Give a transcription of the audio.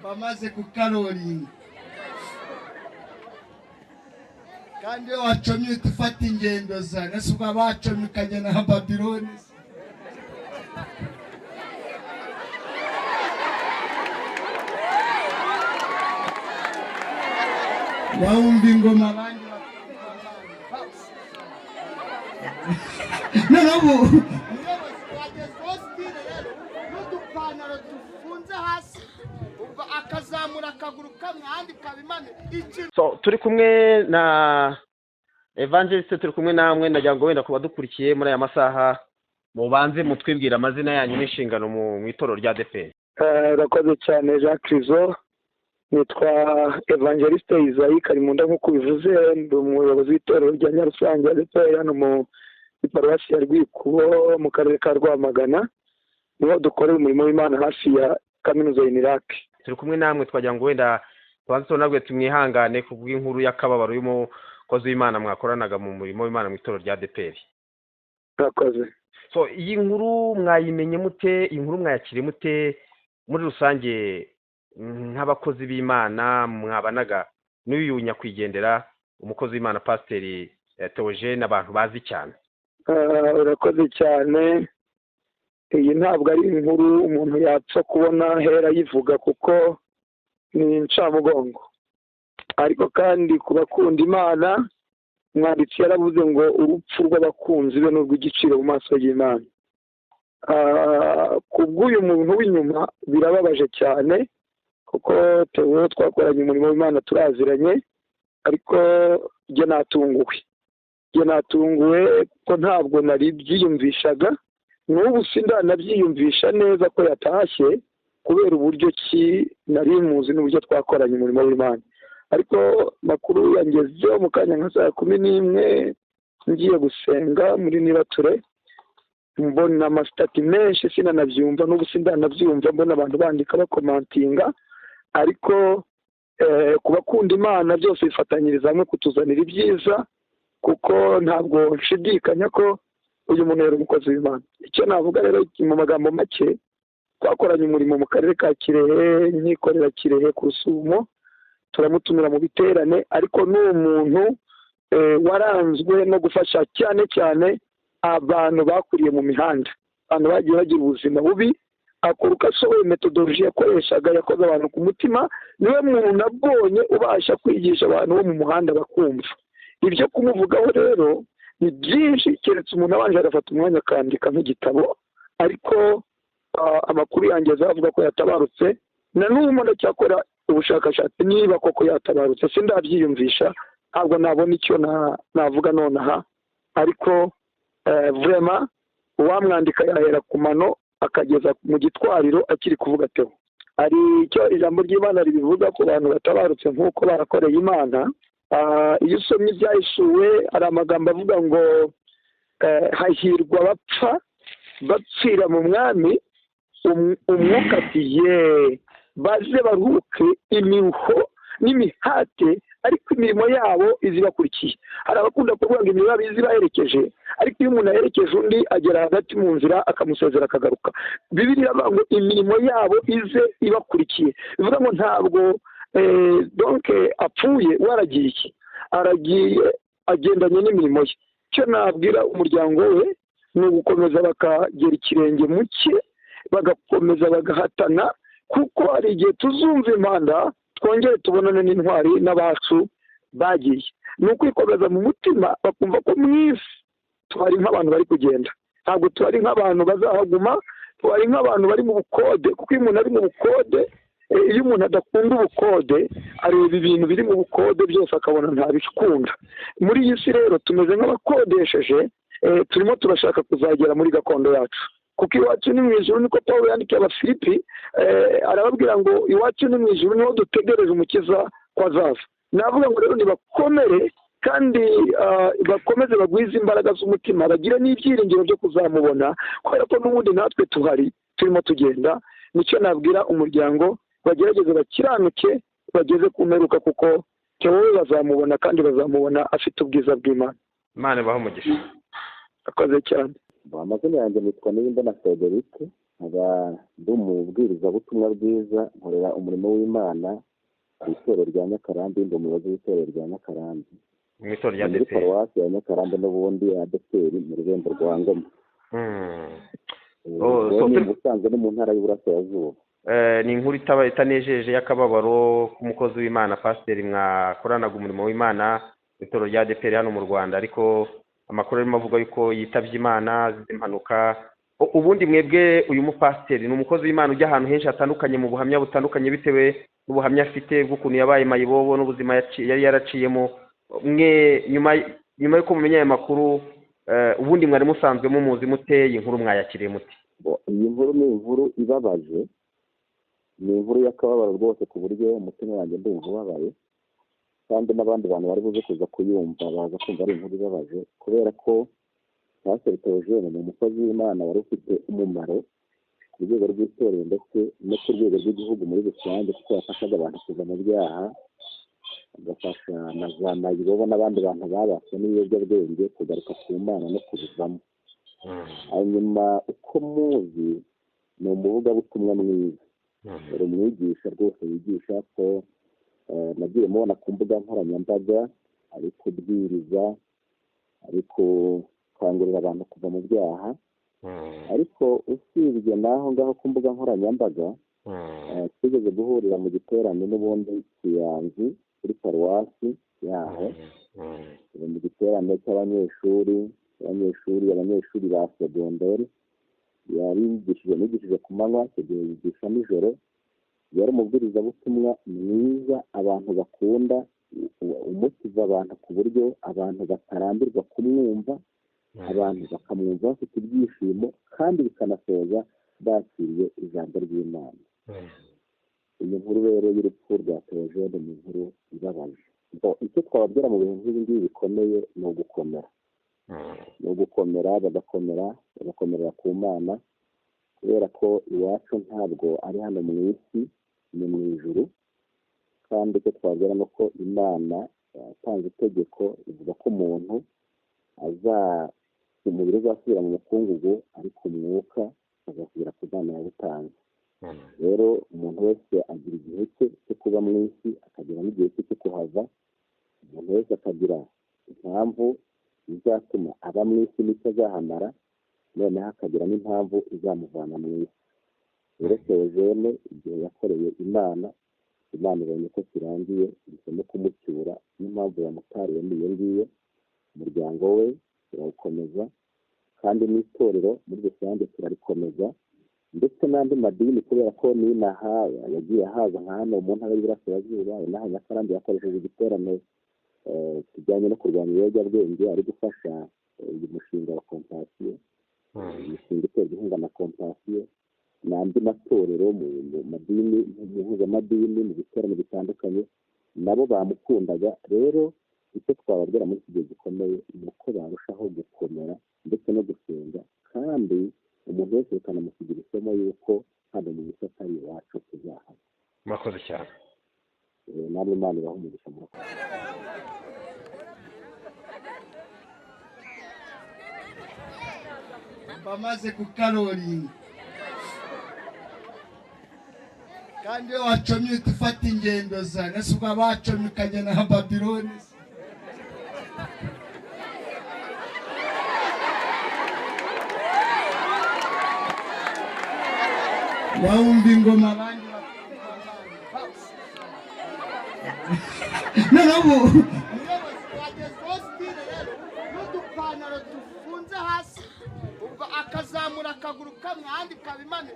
bamaze kukaroringa kandi iyo wacomye uhita ufata ingendo za nese ubwo abacomye ukajya na Babiloni wumva ingoma abandi noneho n'udupantaro dufunze hasi ubwo akazamura akaguru kamwe ahandi kabimane. Turi kumwe na Evangeliste, turi kumwe namwe, ndagira ngo wenda kuba dukurikiye muri aya masaha mubanze mutwibwira amazina yanyu n'inshingano mu itorero rya ADEPR. Urakoze cyane Jean Crizo, nitwa Evangeliste Isaïe Karimunda nk'uko bivuze, ndi umuyobozi w'itorero rya Nyarusange ADEPR hano mu Paruwasi ya Rwikubo mu karere ka Rwamagana, niho dukorera umurimo w'Imana hafi ya kaminuza y'Inirake. Turi kumwe namwe, twagira ngo wenda tubanze nabwe tumwihangane kubw'inkuru y'akababaro y'umukozi w'Imana mwakoranaga mu murimo w'Imana mu itorero rya ADEPR. Urakoze. Iyi nkuru mwayimenye mute, inkuru mwayakire mute muri rusange nk'abakozi b'Imana mwabanaga n'uyu nyakwigendera umukozi w'Imana Pasiteri Theogene abantu bazi cyane? Urakoze cyane. Iyi ntabwo ari inkuru umuntu yapfa kubona hera yivuga kuko ni incamugongo, ariko kandi ku bakunda Imana umwanditsi yaravuze ngo urupfu rw'abakunzi be n'urw'igiciro mu maso y'Imana. Ku bw'uyu muntu w'inyuma birababaje cyane kuko tewe twakoranye umurimo w'Imana turaziranye, ariko jye natunguwe kuko ntabwo nari byiyumvishaga, n'ubu sindanabyiyumvisha neza ko yatashye kubera uburyo ki nari muzi n'uburyo twakoranye umurimo w'Imana. Ariko makuru yangezeho mu kanya nka saa 11 ngiye gusenga muri Nibature, mbona amasitati menshi sinanabyumva, n'ubu sindanabyumva, mbona abantu bandika bakomantinga, ariko ku bakunda Imana byose bifatanyiriza hamwe kutuzanira ibyiza, kuko ntabwo nshidikanya ko uyu muntu yari umukozi w'Imana. Icyo navuga rero mu magambo make, twakoranye umurimo mu karere ka Kirehe, nkikorera Kirehe ku Rusumo, turamutumira mu biterane, ariko n'uwo muntu waranzwe no gufasha cyane cyane abantu bakuriye mu mihanda, abantu bagiye bagira ubuzima bubi, akora uko ashoboye. Metodoloji yakoreshaga yakoze abantu ku mutima, niwe muntu nabonye ubasha kwigisha abantu bo mu muhanda bakumva. Ibyo kumuvugaho rero ni byinshi, keretse umuntu abanje agafata umwanya akandika nk'igitabo, ariko amakuru yanjye azavuga ko yatabarutse, na n'ubu ndacyakora ubushakashatsi niba koko yatabarutse, sindabyiyumvisha, ntabwo nabona icyo navuga nonaha, ariko vraiment uwamwandika yahera ku mano akageza mu gitwariro akiri kuvuga Theo. Hari icyo ijambo ry'Imana ribivuga ku bantu batabarutse nk'uko barakoreye Imana. Iyo usomye ibyahishuwe hari amagambo avuga ngo hahirwa abapfa bapfira mu mwami, umwuka ati baze baruhuke imiruho n'imihate, ariko imirimo yabo izibakurikiye. Hari abakunda kuvuga ngo imirimo yabo izibaherekeje, ariko iyo umuntu aherekeje undi agera hagati mu nzira akamusezera akagaruka. Bibiliya iravuga ngo imirimo yabo ize ibakurikiye, bivuga ngo ntabwo donc apfuye waragiye, aragiye agendanye n'imirimo ye. Icyo nabwira umuryango we ni ugukomeza bakagera ikirenge mu cye, bagakomeza bagahatana, kuko hari igihe tuzumva impanda twongere tubonane n'intwari n'abacu bagiye. Ni ukwikomeza mu mutima bakumva ko mu isi twari nk'abantu bari kugenda, ntabwo twari nk'abantu bazahaguma, twari nk'abantu bari mu bukode, kuko iyo umuntu ari mu bukode, iyo umuntu adakunda ubukode areba ibintu biri mu bukode byose akabona ntabikunda. Muri iyi si rero tumeze nk'abakodesheje, turimo turashaka kuzagera muri gakondo yacu, kuko iwacu ni mu ijuru, niko Pawulo yandikiye Abafilipi, arababwira ngo iwacu ni mu ijuru, niho dutegereje umukiza ko azaza. Navuga ngo rero nibakomere kandi bakomeze bagwize imbaraga z'umutima, bagire n'ibyiringiro byo kuzamubona, kubera ko n'ubundi natwe tuhari turimo tugenda. Nicyo nabwira umuryango, bagerageze bakiranuke bageze ku mperuka, kuko Theo bazamubona kandi bazamubona afite ubwiza bw'Imana. Imana ibahe umugisha. Akoze cyane. amazina yanjye nitwa Niyimbona Frederic, nkaba ndi umubwirizabutumwa bwiza, nkorera umurimo w'Imana ku itorero rya Nyakarambi, ndi umuyobozi w'itorero rya Nyakarambi mu itorero rya muri ADEPR. paruwasi ya Nyakarambi n'ubundi ya ADEPR mu Rurembo rwa Ngoma. Ni ubusanzwe ni mu ntara y'Iburasirazuba. Ni inkuru itanejeje y'akababaro k'umukozi w'Imana pasiteri mwakoranaga umurimo w'Imana mu itorero rya ADEPR hano mu Rwanda, ariko amakuru arimo avuga yuko yitabye Imana z'impanuka. Ubundi mwebwe uyu mupasiteri ni umukozi w'Imana ujya ahantu henshi hatandukanye mu buhamya butandukanye bitewe n'ubuhamya afite bw'ukuntu yabaye mayibobo n'ubuzima yari yaraciyemo. Mwe nyuma yuko mumenya aya makuru, ubundi mwari musanzwe mumuzi mute, iyi nkuru mwayakiriye muti? Iyi nkuru ni inkuru ibabaje, ni inkuru y'akababaro rwose ku buryo umutima wanjye ndumva ubabaye, kandi n'abandi bantu bari buze kuza kuyumva baza kumva ari inkuru ibabaje, kubera ko Pasiteri Theogene ni umukozi w'Imana wari ufite umumaro ku rwego rw'itorero ndetse no ku rwego rw'igihugu muri rusange, kuko yafashaga abantu kuva mu byaha, agafasha na za mayibobo n'abandi bantu babaswe n'ibiyobyabwenge kugaruka ku Mana no kubivamo. Hanyuma uko muzi ni umuvugabutumwa mwiza, uri umwigisha rwose wigisha ko nagiye mubona ku mbuga nkoranyambaga ari kubwiriza, ari gukangurira abantu kuva mu byaha. Ariko usibye n'aho ngaho ku mbuga nkoranyambaga, tugeze guhurira mu giterane n'ubundi Kiyanzi kuri paruwasi yaho, mu giterane cy'abanyeshuri ba segonderi, nigishije ku manywa, icyo gihe yigisha nijoro. Yari umubwirizabutumwa mwiza abantu bakunda, umukiza abantu ku buryo abantu batarambirwa kumwumva, abantu bakamwumva bafite ibyishimo kandi bikanasoza bakiriye ijambo ry'Imana. Iyi nkuru rero y'urupfu rwa Theogene ni inkuru ibabaje. Icyo twababwira mu bintu nk'ibi ngibi bikomeye ni ugukomera, bagakomerera ku Mana, kubera ko iwacu ntabwo ari hano mu isi, ni mu ijuru. Kandi icyo twabwira ni uko Imana yatanze itegeko ivuga ko umuntu umubiri uzasubira mu mukungugu, ariko umwuka azasubira ku Mana yawutanze. Rero umuntu wese agira igihe cye cyo kuba mu isi, akagira n'igihe cye cyo kuhava. Umuntu wese akagira impamvu izatuma aba mu isi n'icyo azahamara, noneho akagira n'impamvu izamuvana mu isi. Rero Theogene igihe yakoreye Imana ibonye ko kirangiye, ihisemo kumucyura. N'impamvu yamutariye niyo ngiyo. Umuryango we turawukomeza, kandi n'itorero muri rusange turarikomeza, ndetse n'andi madini, kubera ko n'inaha yagiye ahaza nka hano mu ntara y'Iburasirazuba. Inaha Nyakarambi yakoresheje igiterane kijyanye no kurwanya ibiyobyabwenge, ari gufasha uyu mushinga wa Compassion, umushinga uterwa inkunga na Compassion, n'andi matorero mu madini, mu mpuzamidini, mu biterane bitandukanye, nabo bamukundaga. Rero icyo twababwira muri iki gihe gikomeye ni uko barushaho gukomera ndetse no gusenga, kandi umuntu wese bikanamusigira isomo y'uko hano mu isi atari iwacu tuzahava. Murakoze cyane. Namwe Imana ibahe umugisha. Murakoze. bamaze kukaroringa, kandi iyo wacomye uhita ufata ingendo zawe. Ese ubwo abacomye ukagenda nka Babiloni, wumva ingoma abandi noneho umuyobozi wagezweho sitire rero n'udupantaro dufunze hasi, ubwo akazamura akaguru kamwe ahandi kabimane.